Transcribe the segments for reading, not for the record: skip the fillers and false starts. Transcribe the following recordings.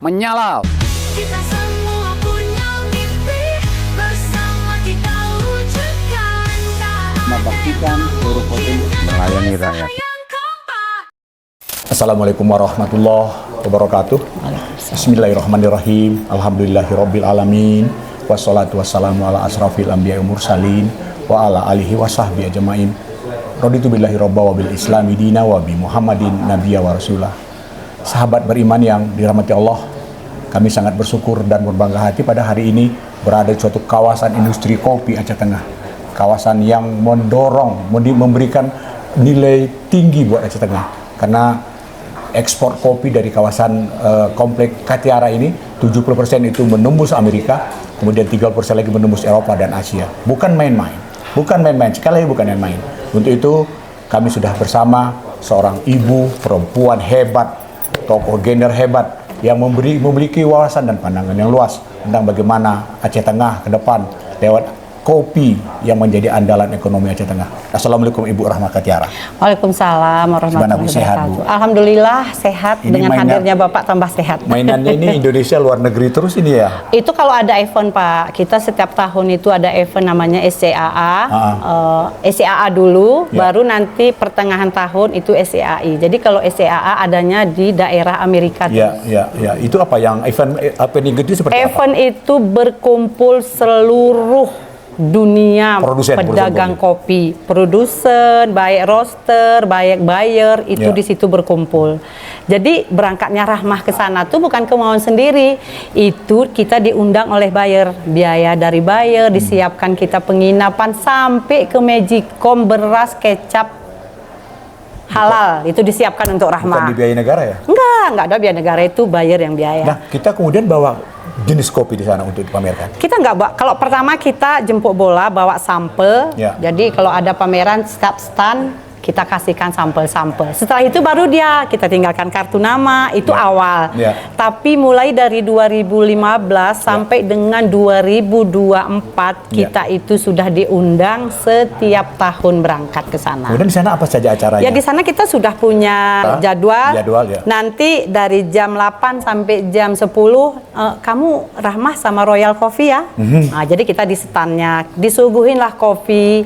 menyala. Kita semua punya mimpi, bersama kita wujudkan. Membaktikan seluruh potensi melayani rakyat. Assalamualaikum warahmatullahi wabarakatuh. Bismillahirrahmanirrahim. Alhamdulillahirabbil alamin. Wassalatu wassalamu ala asrafil anbiya'i mursalin wa ala alihi wa sahbihi ajmain. Raditu billahi robba wa bil islami dina wa bi Muhammadin nabiyya wa rasulah. Sahabat beriman yang dirahmati Allah, kami sangat bersyukur dan berbangga hati pada hari ini berada di suatu kawasan industri kopi Aceh Tengah. Kawasan yang mendorong, memberikan nilai tinggi buat Aceh Tengah. Karena ekspor kopi dari kawasan komplek Katiara ini 70% itu menembus Amerika, kemudian 30% lagi menembus Eropa dan Asia. Bukan main-main, sekali lagi bukan main-main. Untuk itu kami sudah bersama seorang ibu perempuan hebat, tokoh gender hebat yang memiliki wawasan dan pandangan yang luas tentang bagaimana Aceh Tengah ke depan lewat kopi yang menjadi andalan ekonomi Aceh Tengah. Assalamualaikum Ibu Rahma Katiara. Waalaikumsalam warahmatullahi wabarakatuh. Alhamdulillah sehat, ini dengan hadirnya Bapak tambah sehat. Mainannya ini Indonesia luar negeri terus ini ya? Itu kalau ada event Pak, kita setiap tahun itu ada event namanya SCAA. SCAA dulu, Ya. baru nanti pertengahan tahun itu SCAI. Jadi kalau SCAA adanya di daerah Amerika. Ya. Itu apa yang event gede seperti apa? Event itu berkumpul seluruh dunia Produsen pedagang kopi, produsen, baik roaster, baik buyer itu Ya. di situ berkumpul. Jadi berangkatnya Rahmah ke sana tuh bukan kemauan sendiri, itu kita diundang oleh buyer, biaya dari buyer, disiapkan kita penginapan sampai ke Magicom, beras, kecap halal itu disiapkan untuk Bukan Rahmah. dibiayai negara ya? Enggak ada biaya negara, itu buyer yang biaya. Nah, kita kemudian bawa jenis kopi di sana untuk dipamerkan. Kita nggak bawa, kalau pertama kita jemput bola bawa sampel. Ya. Jadi kalau ada pameran setiap stand kita kasihkan sampel-sampel. Setelah itu baru kita tinggalkan kartu nama, itu Ya. awal. Ya. Tapi mulai dari 2015 sampai dengan 2024 Ya. kita itu sudah diundang setiap tahun berangkat ke sana. Kemudian di sana apa saja acaranya? Ya di sana kita sudah punya jadwal. Ya. Nanti dari jam 8 sampai jam 10 kamu Rahmah sama Royal Coffee ya. Nah, jadi kita di standnya disuguhinlah kopi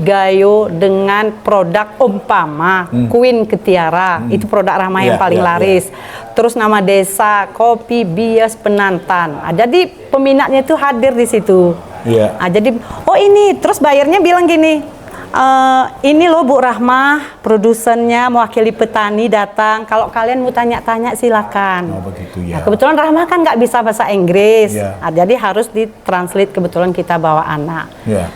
gayo dengan produk umpama Queen Ketiara. Itu produk Rahmah yang paling laris. Terus nama desa kopi bias Penantan. Jadi peminatnya itu hadir di situ. Iya. Jadi ini terus bayarnya bilang gini, ini loh Bu Rahmah, produsennya mewakili petani datang. Kalau kalian mau tanya-tanya silakan. Oh begitu ya. Nah, kebetulan Rahmah kan nggak bisa bahasa Inggris, Ya. jadi harus ditranslate. Kebetulan kita bawa anak. Ya.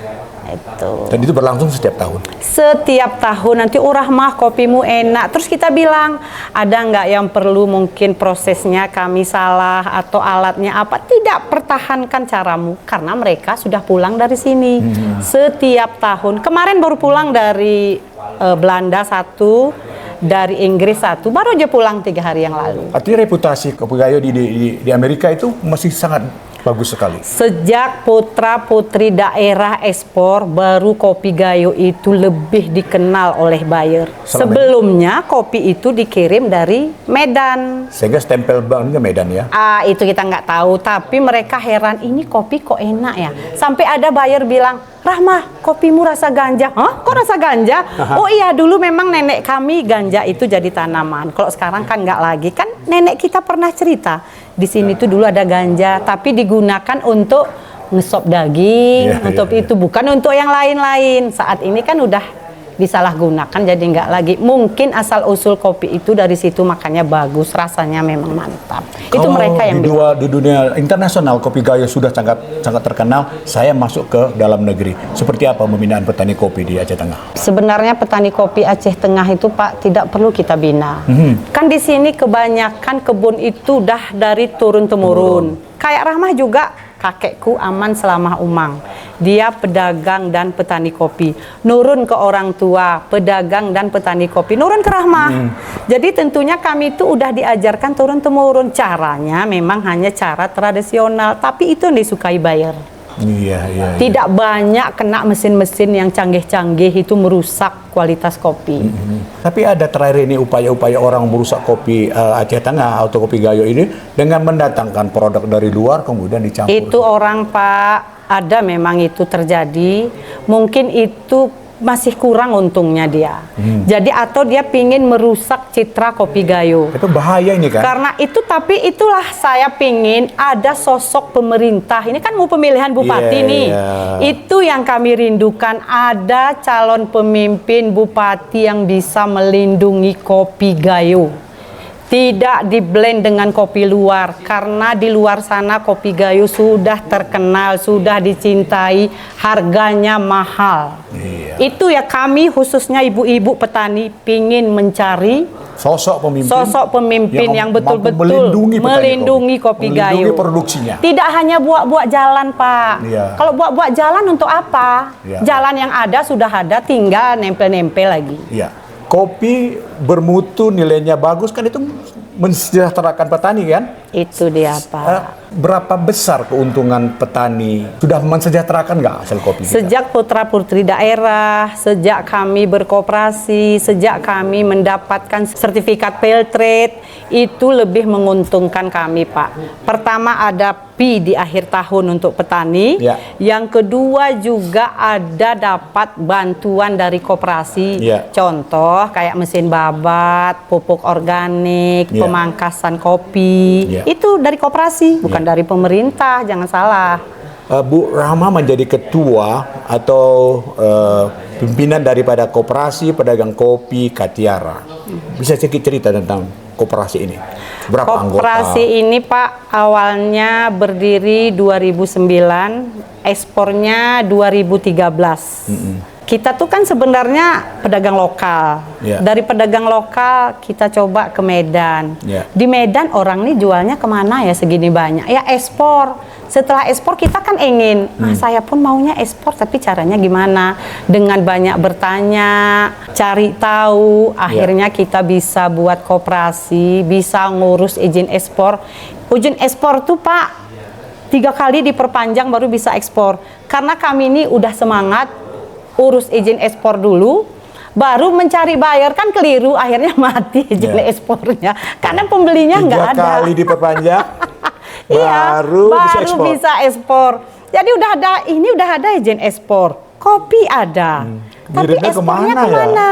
Itu. Dan itu berlangsung setiap tahun. Setiap tahun nanti Rahmah kopimu enak. Terus kita bilang ada nggak yang perlu mungkin prosesnya kami salah atau alatnya apa? Tidak, pertahankan caramu karena mereka sudah pulang dari sini. Setiap tahun. Kemarin baru pulang dari Belanda satu, dari Inggris satu, baru aja pulang 3 hari yang lalu. Artinya reputasi kopi gayo di Amerika itu masih sangat bagus sekali. Sejak putra-putri daerah ekspor, baru kopi gayo itu lebih dikenal oleh buyer. Sebelumnya kopi itu dikirim dari Medan. Sehingga stempel banknya Medan ya. Itu kita nggak tahu, tapi mereka heran, ini kopi kok enak ya. Sampai ada buyer bilang, Rahmah, kopimu rasa ganja. Hah? Kok rasa ganja? Oh iya, dulu memang nenek kami ganja itu jadi tanaman. Kalau sekarang kan nggak lagi. Kan nenek kita pernah cerita, di sini tuh dulu ada ganja, tapi digunakan untuk ngesop daging, untuk itu, bukan untuk yang lain-lain. Saat ini kan udah disalahgunakan, jadi nggak lagi. Mungkin asal usul kopi itu dari situ, makanya bagus, rasanya memang mantap. Itu mereka yang di dunia internasional kopi gayo sudah sangat terkenal. Saya masuk ke dalam negeri. Seperti apa pembinaan petani kopi di Aceh Tengah? Sebenarnya petani kopi Aceh Tengah itu Pak tidak perlu kita bina. Kan di sini kebanyakan kebun itu udah dari turun temurun. Kayak Rahmah juga, kakekku Aman Selamah Umang. Dia pedagang dan petani kopi. Nurun ke orang tua, pedagang dan petani kopi. Nurun ke Rahmah. Jadi tentunya kami itu udah diajarkan turun temurun. Caranya memang hanya cara tradisional, tapi itu yang disukai buyer. Iya. Tidak banyak kena mesin-mesin yang canggih-canggih itu merusak kualitas kopi. Tapi ada terakhir ini upaya-upaya orang merusak kopi Aceh Tengah atau kopi Gayo ini dengan mendatangkan produk dari luar kemudian dicampur. Itu orang Pak, ada memang itu terjadi. Mungkin itu masih kurang untungnya dia. Jadi atau dia pingin merusak citra kopi Gayo. Itu bahaya ini kan? Karena itu, tapi itulah saya pingin ada sosok pemerintah. Ini kan mau pemilihan bupati nih. Itu yang kami rindukan, ada calon pemimpin bupati yang bisa melindungi kopi Gayo. Tidak diblend dengan kopi luar, karena di luar sana kopi Gayo sudah terkenal, sudah dicintai, harganya mahal. Itu ya kami khususnya ibu-ibu petani pingin mencari sosok pemimpin yang betul-betul melindungi kopi Gayo. Melindungi produksinya. Tidak hanya buat jalan Pak. Kalau buat jalan untuk apa? Jalan yang ada sudah ada, tinggal nempel-nempel lagi. Kopi bermutu, nilainya bagus kan, itu mensejahterakan petani kan? Itu dia Pak. Berapa besar keuntungan petani? Sudah mensejahterakan nggak hasil kopi kita? Sejak putra putri daerah, sejak kami berkoperasi, sejak kami mendapatkan sertifikat fair trade, itu lebih menguntungkan kami Pak. Pertama ada P di akhir tahun untuk petani. Yang kedua juga ada dapat bantuan dari koperasi. Contoh kayak mesin babat, pupuk organik, pemangkasan kopi. Itu dari koperasi, bukan dari pemerintah, jangan salah. Bu Rahma menjadi ketua atau pimpinan daripada koperasi pedagang kopi Katiara. Bisa sedikit cerita tentang koperasi ini? Berapa koperasi anggota? Ini Pak awalnya berdiri 2009, ekspornya 2013. Kita tuh kan sebenarnya pedagang lokal. Dari pedagang lokal kita coba ke Medan. Di Medan orang nih jualnya kemana ya segini banyak? Ya ekspor. Setelah ekspor kita kan ingin, saya pun maunya ekspor, tapi caranya gimana? Dengan banyak bertanya, cari tahu, akhirnya kita bisa buat koperasi, bisa ngurus izin ekspor. Izin ekspor tuh Pak 3 kali diperpanjang baru bisa ekspor. Karena kami ini udah semangat urus izin ekspor dulu, baru mencari buyer, kan keliru, akhirnya mati izin ekspornya karena pembelinya nggak ada. 3 kali diperpanjang baru bisa ekspor. Jadi udah ada izin ekspor, kopi ada, tapi ekspornya kemana?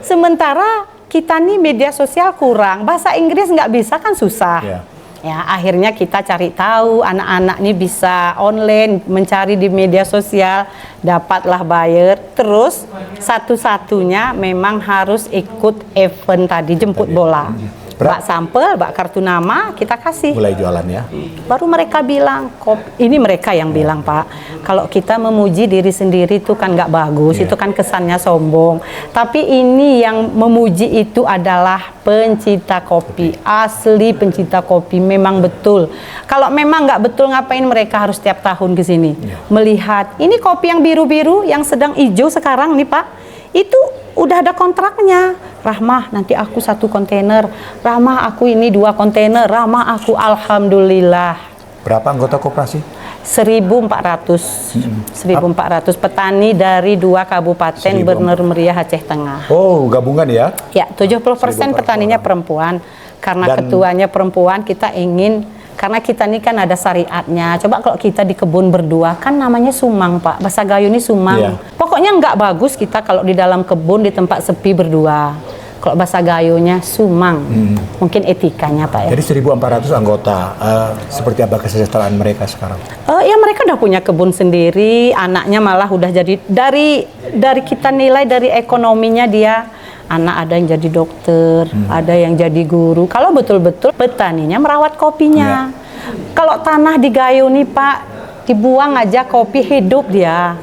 Sementara kita nih media sosial kurang, bahasa Inggris nggak bisa kan susah. Ya akhirnya kita cari tahu, anak-anak ini bisa online mencari di media sosial, dapatlah buyer. Terus satu-satunya memang harus ikut event tadi, jemput bola. Bak sampel, bak kartu nama, kita kasih. Mulai jualan ya. Baru mereka bilang, ini mereka yang bilang Pak, kalau kita memuji diri sendiri itu kan nggak bagus, itu kan kesannya sombong. Tapi ini yang memuji itu adalah pencinta kopi, asli pencinta kopi, memang betul. Kalau memang nggak betul, ngapain mereka harus tiap tahun ke sini? Melihat, ini kopi yang biru-biru, yang sedang hijau sekarang nih Pak, itu udah ada kontraknya. Rahmah nanti aku 1 kontainer, Rahmah aku ini 2 kontainer, Rahmah aku, alhamdulillah. Berapa anggota koperasi? 1.400 petani dari 2 kabupaten Bener Meriah Aceh Tengah. Oh, gabungan ya? Ya, 70% petaninya perempuan. Karena ketuanya perempuan, kita ingin, karena kita ini kan ada syariatnya. Coba kalau kita di kebun berdua, kan namanya sumang Pak. Bahasa Gayo ini sumang. Pokoknya nggak bagus kita kalau di dalam kebun di tempat sepi berdua. Kalau bahasa Gayonya sumang. Mungkin etikanya Pak ya. Jadi 1.400 anggota. Seperti apa kesejahteraan mereka sekarang? Ya mereka udah punya kebun sendiri. Anaknya malah udah jadi, dari kita nilai dari ekonominya dia, anak ada yang jadi dokter, ada yang jadi guru. Kalau betul-betul petaninya merawat kopinya. Kalau tanah di Gayo nih Pak, dibuang aja kopi, hidup dia.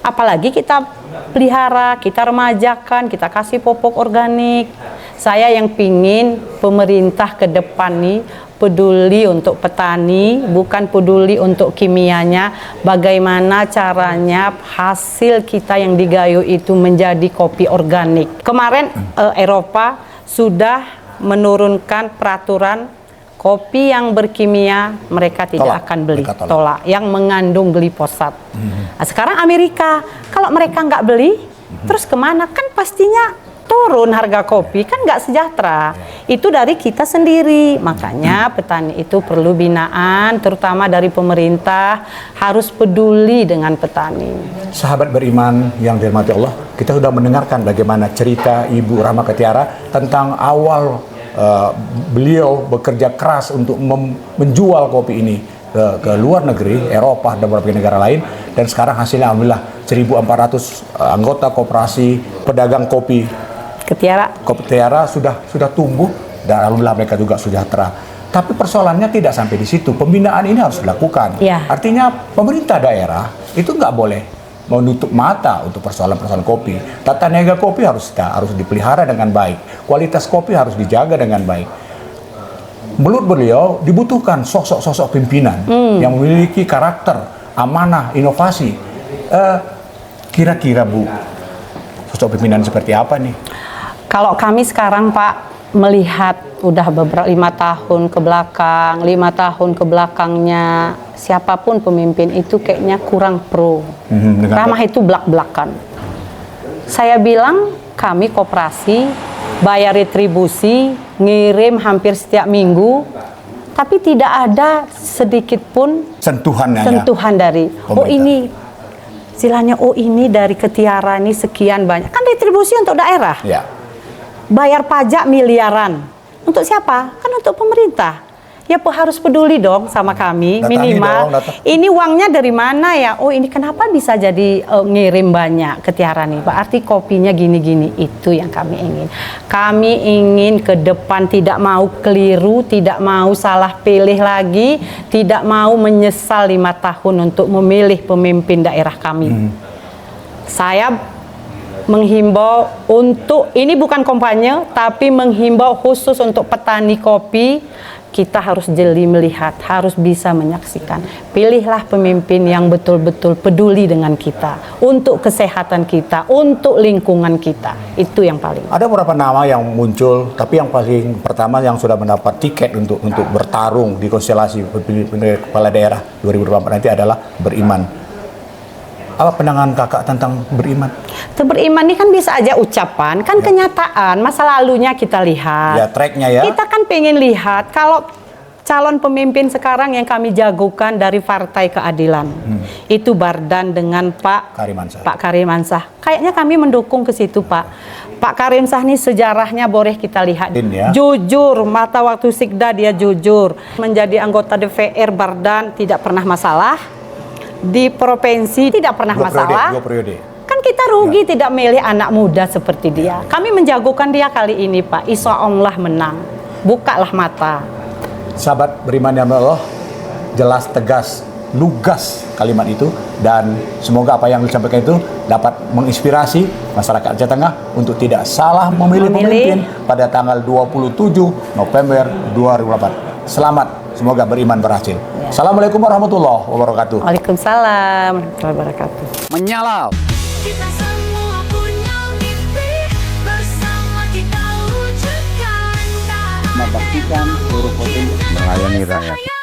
Apalagi kita pelihara, kita remajakan, kita kasih pupuk organik. Saya yang pingin pemerintah ke depan nih peduli untuk petani, bukan peduli untuk kimianya. Bagaimana caranya hasil kita yang di Gayo itu menjadi kopi organik. Kemarin Eropa sudah menurunkan peraturan Kopi yang berkimia mereka tidak Tolak. akan beli, Mereka tolak. tolak. Yang mengandung glifosat. Nah, sekarang Amerika, kalau mereka nggak beli, terus kemana? Kan pastinya turun harga kopi, kan nggak sejahtera. Itu dari kita sendiri. Makanya petani itu perlu binaan, terutama dari pemerintah, harus peduli dengan petani. Sahabat beriman yang dirahmati Allah, kita sudah mendengarkan bagaimana cerita Ibu Rahma Ketiara tentang awal beliau bekerja keras untuk menjual kopi ini ke luar negeri, Eropa dan beberapa negara lain, dan sekarang hasilnya alhamdulillah 1.400 anggota koperasi pedagang kopi Ketiara sudah tumbuh dan alhamdulillah mereka juga sejahtera. Tapi persoalannya tidak sampai di situ. Pembinaan ini harus dilakukan. Ya. Artinya pemerintah daerah itu nggak boleh menutup mata untuk persoalan-persoalan kopi. Tata niaga kopi harus dipelihara dengan baik. Kualitas kopi harus dijaga dengan baik. Menurut beliau dibutuhkan sosok-sosok pimpinan yang memiliki karakter, amanah, inovasi. Kira-kira Bu, sosok pimpinan seperti apa nih? Kalau kami sekarang Pak melihat udah beberapa 5 tahun ke belakang, 5 tahun ke belakangnya, siapapun pemimpin itu kayaknya kurang pro. Ramah itu belak-belakan. Saya bilang kami koperasi bayar retribusi, ngirim hampir setiap minggu, tapi tidak ada sedikit pun Sentuhan dari pemerintah. ini istilahnya ini dari Ketiara ini sekian banyak. Kan retribusi untuk daerah. Ya. Bayar pajak miliaran. Untuk siapa? Kan untuk pemerintah. Ya harus peduli dong sama kami, Datangi minimal. dong, Ini uangnya dari mana ya? Oh ini kenapa bisa jadi ngirim banyak Ketiara nih? Berarti kopinya gini-gini. Itu yang kami ingin. Kami ingin ke depan tidak mau keliru, tidak mau salah pilih lagi, tidak mau menyesal 5 tahun untuk memilih pemimpin daerah kami. Saya menghimbau untuk, ini bukan kampanye, tapi menghimbau khusus untuk petani kopi, kita harus jeli melihat, harus bisa menyaksikan. Pilihlah pemimpin yang betul-betul peduli dengan kita, untuk kesehatan kita, untuk lingkungan kita. Itu yang paling. Ada beberapa nama yang muncul, tapi yang paling pertama yang sudah mendapat tiket untuk bertarung di konstelasi kepala daerah 2024 nanti adalah Beriman. Apa pandangan kakak tentang Beriman? Beriman ini kan bisa aja ucapan, kan kenyataan, masa lalunya kita lihat. Ya, tracknya ya. Kita kan pengen lihat kalau calon pemimpin sekarang yang kami jagokan dari Partai Keadilan. Itu Bardan dengan Pak Karim Ansah. Kayaknya kami mendukung ke situ, Pak. Pak Karim Ansah ini sejarahnya boleh kita lihat. Ya. Jujur, mata waktu Sikda dia jujur. Menjadi anggota DPR Bardan tidak pernah masalah. Di provinsi tidak pernah masalah. 2 periode. Kan kita rugi tidak milih anak muda seperti dia. Kami menjagokan dia kali ini, Pak. Insya Allah menang. Bukalah mata. Sahabat Beriman yang Allah, jelas, tegas, lugas kalimat itu, dan semoga apa yang disampaikan itu dapat menginspirasi masyarakat Aceh Tengah untuk tidak salah memilih pemimpin pada tanggal 27 November 2024. Selamat, semoga Beriman berhasil. Assalamualaikum warahmatullahi wabarakatuh. Waalaikumsalam warahmatullahi wabarakatuh. Menyala. Kita semua punya mimpi, bersama kita wujudkan. Membaktikan seluruh potensi melayani rakyat.